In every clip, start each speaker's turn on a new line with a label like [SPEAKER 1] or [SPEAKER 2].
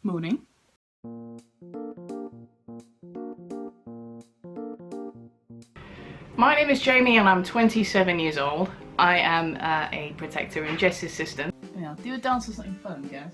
[SPEAKER 1] Morning. My name is Jamie and I'm 27 years old. I am a protector in Jess's system. Yeah, do a dance or something fun, guys.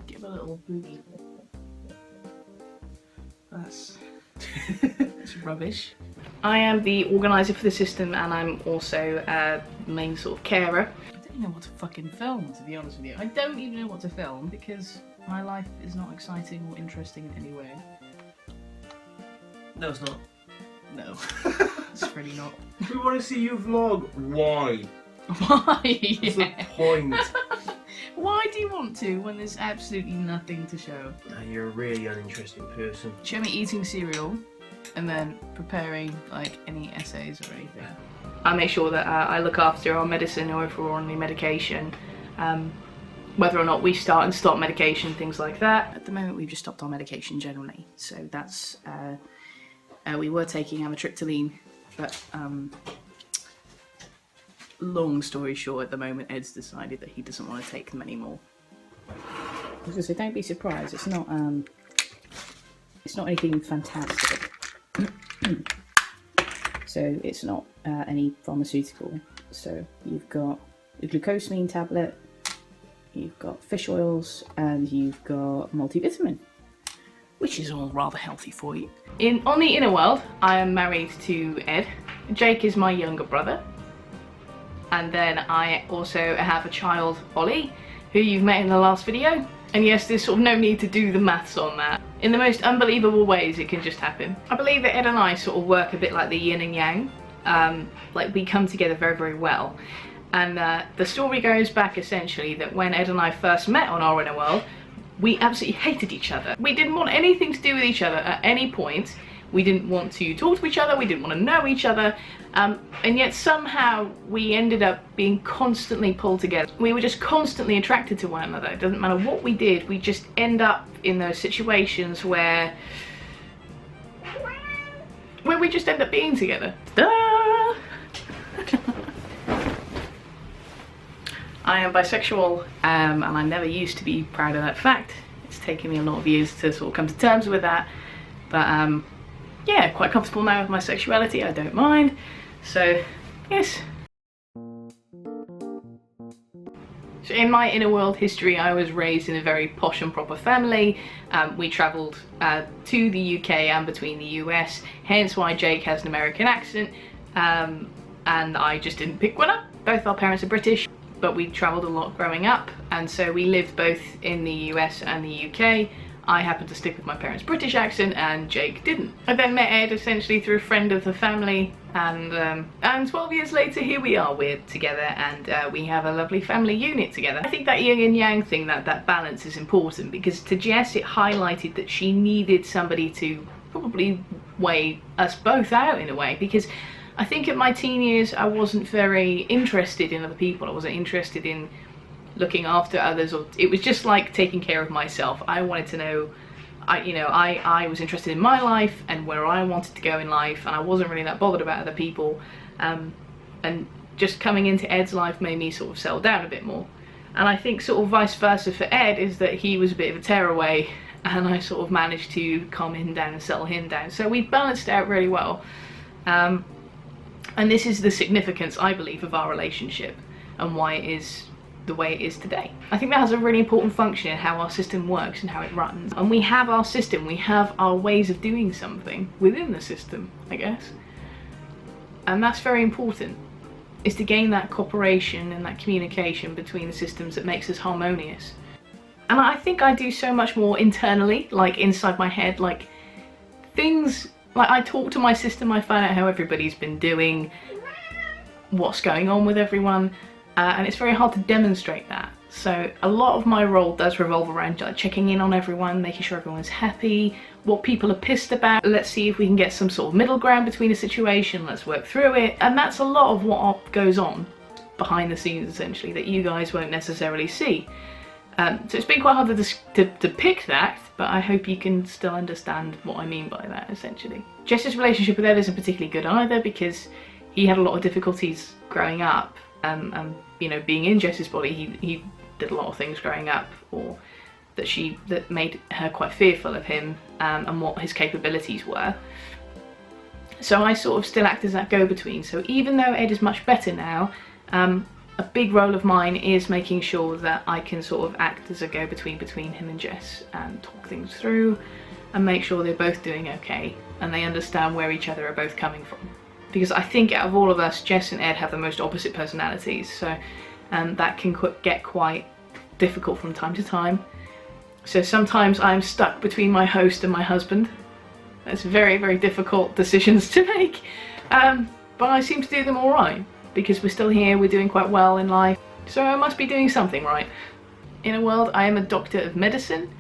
[SPEAKER 1] Give a little boogie. That's it's rubbish. I am the organiser for the system and I'm also the main sort of carer. I don't even know what to fucking film, to be honest with you. I don't even know what to film because my life is not exciting or interesting in any way.
[SPEAKER 2] No, it's not.
[SPEAKER 1] No, it's really not.
[SPEAKER 2] We want to see you vlog. Why?
[SPEAKER 1] Why?
[SPEAKER 2] What's the point?
[SPEAKER 1] Why do you want to when there's absolutely nothing to show?
[SPEAKER 2] You're a really uninteresting person.
[SPEAKER 1] Show me eating cereal and then preparing like any essays or anything. I make sure that I look after our medicine or if we're on any medication. Whether or not we start and stop medication, things like that. At the moment we've just stopped our medication generally. So that's, we were taking amitriptyline, but long story short, at the moment Ed's decided that he doesn't want to take them anymore. I was gonna say, don't be surprised, it's not anything fantastic. So it's not any pharmaceutical. So you've got a glucosamine tablet, you've got fish oils, and you've got multivitamin, which is all rather healthy for you. On the inner world, I am married to Ed. Jake is my younger brother. And then I also have a child, Ollie, who you've met in the last video. And yes, there's sort of no need to do the maths on that. In the most unbelievable ways, it can just happen. I believe that Ed and I sort of work a bit like the yin and yang. Like we come together very, very well. And the story goes back essentially that when Ed and I first met on our inner world, we absolutely hated each other. We didn't want anything to do with each other at any point. We didn't want to talk to each other, we didn't want to know each other, and yet somehow we ended up being constantly pulled together. We were just constantly attracted to one another. It doesn't matter what we did, we just end up in those situations where we just end up being together. Duh! I am bisexual, and I never used to be proud of that fact. It's taken me a lot of years to sort of come to terms with that, but yeah, quite comfortable now with my sexuality, I don't mind. So, yes. So in my inner world history, I was raised in a very posh and proper family. We travelled to the UK and between the US, hence why Jake has an American accent, and I just didn't pick one up. Both our parents are British, but we travelled a lot growing up, and so we lived both in the US and the UK. I happened to stick with my parents' British accent and Jake didn't. I then met Ed essentially through a friend of the family, and 12 years later here we are, we're together, and we have a lovely family unit together. I think that yin and yang thing, that balance is important, because to Jess it highlighted that she needed somebody to probably weigh us both out in a way, because I think at my teen years I wasn't very interested in other people. I wasn't interested in looking after others, or it was just like taking care of myself. I wanted to know, I was interested in my life and where I wanted to go in life, and I wasn't really that bothered about other people, and just coming into Ed's life made me sort of settle down a bit more. And I think sort of vice versa for Ed is that he was a bit of a tearaway and I sort of managed to calm him down and settle him down. So we've balanced out really well, and this is the significance, I believe, of our relationship and why it is the way it is today. I think that has a really important function in how our system works and how it runs. And we have our system, we have our ways of doing something within the system, I guess. And that's very important, is to gain that cooperation and that communication between the systems that makes us harmonious. And I think I do so much more internally, like inside my head, like things, like I talk to my system, I find out how everybody's been doing, what's going on with everyone. And it's very hard to demonstrate that. So a lot of my role does revolve around like checking in on everyone, making sure everyone's happy, what people are pissed about. Let's see if we can get some sort of middle ground between a situation, let's work through it. And that's a lot of what goes on behind the scenes, essentially, that you guys won't necessarily see. So it's been quite hard to pick that, but I hope you can still understand what I mean by that, essentially. Jess's relationship with Ed isn't particularly good either, because he had a lot of difficulties growing up, and you know, being in Jess's body, he did a lot of things growing up, or that made her quite fearful of him, and what his capabilities were. So I sort of still act as that go-between. So even though Ed is much better now, a big role of mine is making sure that I can sort of act as a go-between between him and Jess, and talk things through and make sure they're both doing okay and they understand where each other are both coming from. Because I think out of all of us, Jess and Ed have the most opposite personalities, so that can get quite difficult from time to time. So sometimes I'm stuck between my host and my husband. That's very, very difficult decisions to make, but I seem to do them all right, because we're still here, we're doing quite well in life, so I must be doing something right. In a world, I am a doctor of medicine.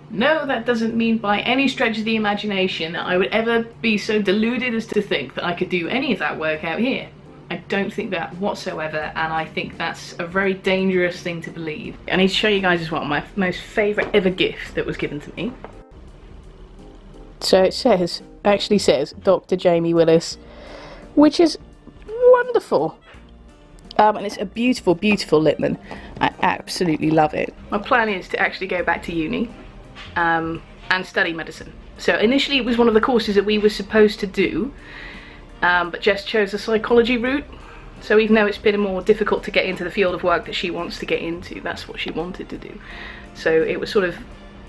[SPEAKER 1] No, that doesn't mean by any stretch of the imagination that I would ever be so deluded as to think that I could do any of that work out here. I don't think that whatsoever, and I think that's a very dangerous thing to believe. I need to show you guys as well my most favourite ever gift that was given to me. So it actually says Dr. Jamie Willis, which is wonderful. And it's a beautiful, beautiful Littman. I absolutely love it. My plan is to actually go back to uni and study medicine. So initially it was one of the courses that we were supposed to do, but Jess chose the psychology route. So even though it's been more difficult to get into the field of work that she wants to get into, that's what she wanted to do. So it was sort of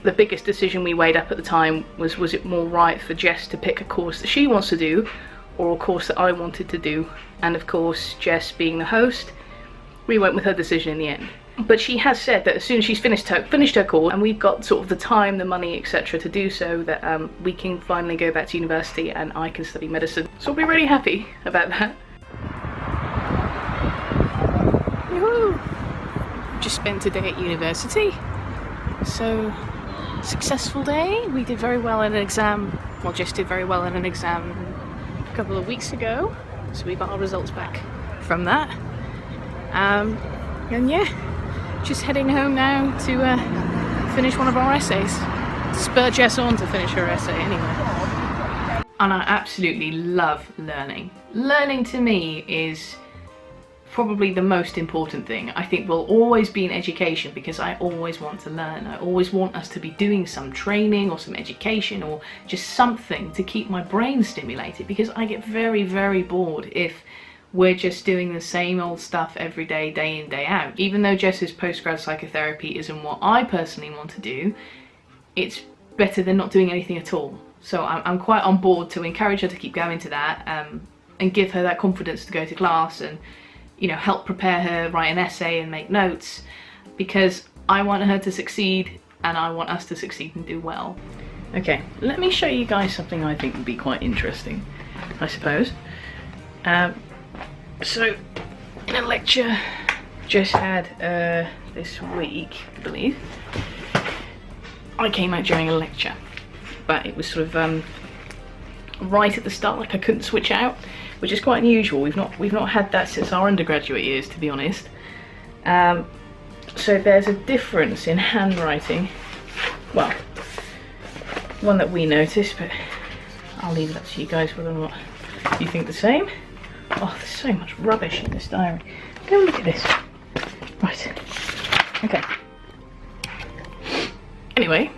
[SPEAKER 1] the biggest decision we weighed up at the time was it more right for Jess to pick a course that she wants to do, or a course that I wanted to do? And of course, Jess being the host, we went with her decision in the end. But she has said that as soon as she's finished her course, and we've got sort of the time, the money, etc. to do so, that we can finally go back to university and I can study medicine. So I'll be really happy about that. Woohoo! Just spent a day at university. So, successful day. We did very well in an exam. Well, Jess did very well in an exam a couple of weeks ago. So we got our results back from that. And yeah, just heading home now to finish one of our essays. Spur Jess on to finish her essay anyway. And I absolutely love learning. Learning to me is probably the most important thing. I think will always be in education, because I always want to learn. I always want us to be doing some training or some education or just something to keep my brain stimulated, because I get very, very bored if we're just doing the same old stuff every day, day in, day out. Even though Jess's postgrad psychotherapy isn't what I personally want to do, it's better than not doing anything at all. So I'm quite on board to encourage her to keep going to that, and give her that confidence to go to class and, you know, help prepare her, write an essay and make notes, because I want her to succeed and I want us to succeed and do well. Okay, let me show you guys something I think would be quite interesting, I suppose. So, in a lecture Jess had this week, I believe, I came out during a lecture, but it was sort of right at the start, like I couldn't switch out, which is quite unusual. We've not had that since our undergraduate years, to be honest. So there's a difference in handwriting. Well, one that we noticed, but I'll leave it up to you guys whether or not you think the same. Oh, there's so much rubbish in this diary. Go and look at this. Right. Okay. Anyway,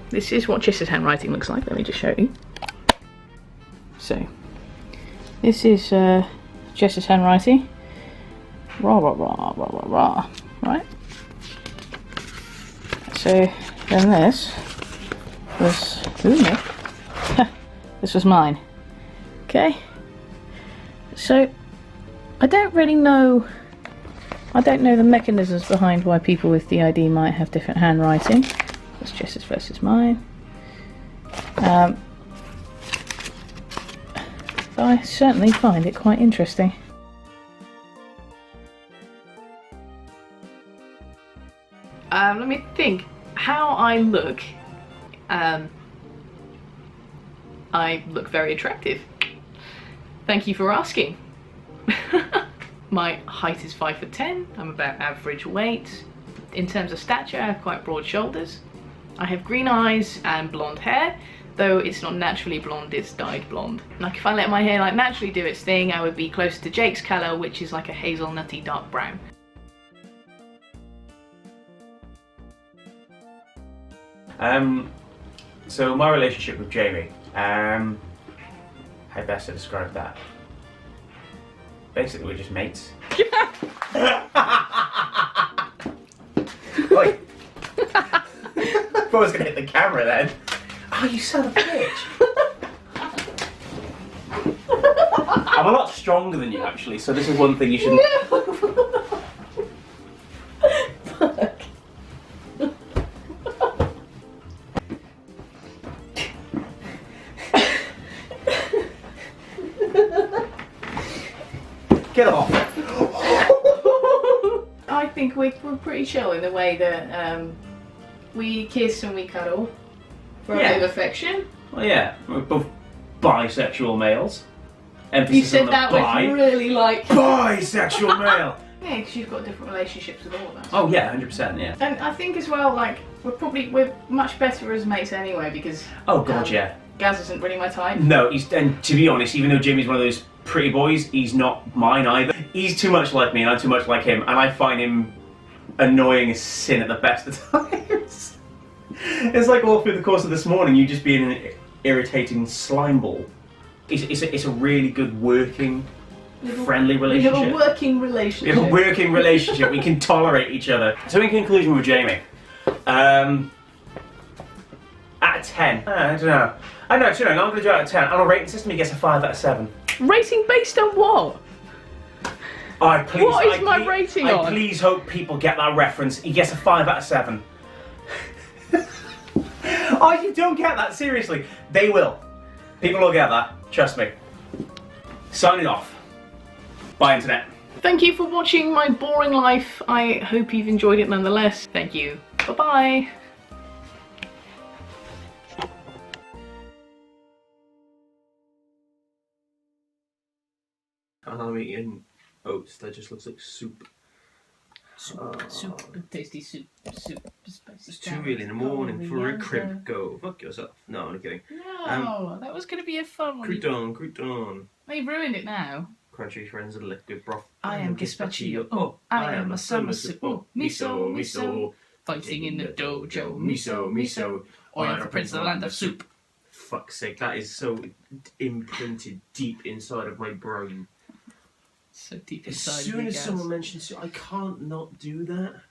[SPEAKER 1] this is what Jess's handwriting looks like. Let me just show you. So, this is Jess's handwriting. Rah, rah, rah, rah, rah, rah. Right? So, then this was... Ooh, no. This was mine. Okay? So, I don't really know... I don't know the mechanisms behind why people with DID might have different handwriting. That's Jess's versus mine. But I certainly find it quite interesting. Let me think. How I look very attractive. Thank you for asking. My height is 5'10". I'm about average weight. In terms of stature, I have quite broad shoulders. I have green eyes and blonde hair. though it's not naturally blonde, it's dyed blonde. Like if I let my hair like naturally do its thing, I would be closer to Jake's colour, which is like a hazelnutty dark brown.
[SPEAKER 3] So my relationship with Jamie, how best to describe that? Basically, we're just mates. Wait. Thought I was gonna hit the camera then. Oh, you son of a bitch! I'm a lot stronger than you actually, so this is one thing you shouldn't.
[SPEAKER 1] Fuck.
[SPEAKER 3] Get off!
[SPEAKER 1] I think we're pretty chill in the way that we kiss and we cuddle for a bit of affection.
[SPEAKER 3] Well, yeah, we're both bisexual males.
[SPEAKER 1] You
[SPEAKER 3] Emphasis
[SPEAKER 1] said
[SPEAKER 3] on the
[SPEAKER 1] that with really like...
[SPEAKER 3] bisexual male!
[SPEAKER 1] Yeah, because you've got different relationships with all of us.
[SPEAKER 3] Oh yeah, 100%, yeah.
[SPEAKER 1] And I think as well, like, we're much better as mates anyway, because...
[SPEAKER 3] Oh god, yeah.
[SPEAKER 1] Gaz isn't really my type.
[SPEAKER 3] No, and to be honest, even though Jamie's one of those pretty boys, he's not mine either. He's too much like me and I'm too much like him, and I find him annoying as sin at the best of times. It's like all through the course of this morning, you just being an irritating slime ball. It's a really good working, friendly relationship.
[SPEAKER 1] We have a working relationship.
[SPEAKER 3] We have a working relationship. We can tolerate each other. So in conclusion with Jamie, out of 10, I don't know. I'm going to do out of 10. On a rating system, he gets a 5 out of 7.
[SPEAKER 1] Rating based on what? What is my rating on?
[SPEAKER 3] I please hope people get that reference. He gets a 5 out of 7. Oh, you don't get that? Seriously. They will. People will get that. Trust me. Signing off. Bye, Internet.
[SPEAKER 1] Thank you for watching my boring life. I hope you've enjoyed it nonetheless. Thank you. Bye-bye.
[SPEAKER 2] And I'm eating oats that just looks like soup.
[SPEAKER 1] Soup, tasty soup,
[SPEAKER 2] It's too early in the morning for a crib go. Fuck yourself. No, I'm kidding.
[SPEAKER 1] No, that was going to be a fun one.
[SPEAKER 2] Crouton.
[SPEAKER 1] Well, you've ruined it now.
[SPEAKER 2] Crunchy friends of liquid broth.
[SPEAKER 1] I am gazpacho. Oh, I am a summer soup. Oh, miso. Fighting in the dojo. Miso. I am the prince of the land of soup.
[SPEAKER 2] Fuck's sake, that is so imprinted deep inside of my brain.
[SPEAKER 1] So deep
[SPEAKER 2] As
[SPEAKER 1] inside
[SPEAKER 2] soon
[SPEAKER 1] you,
[SPEAKER 2] as
[SPEAKER 1] Gaz.
[SPEAKER 2] someone mentions soup, I can't not do that.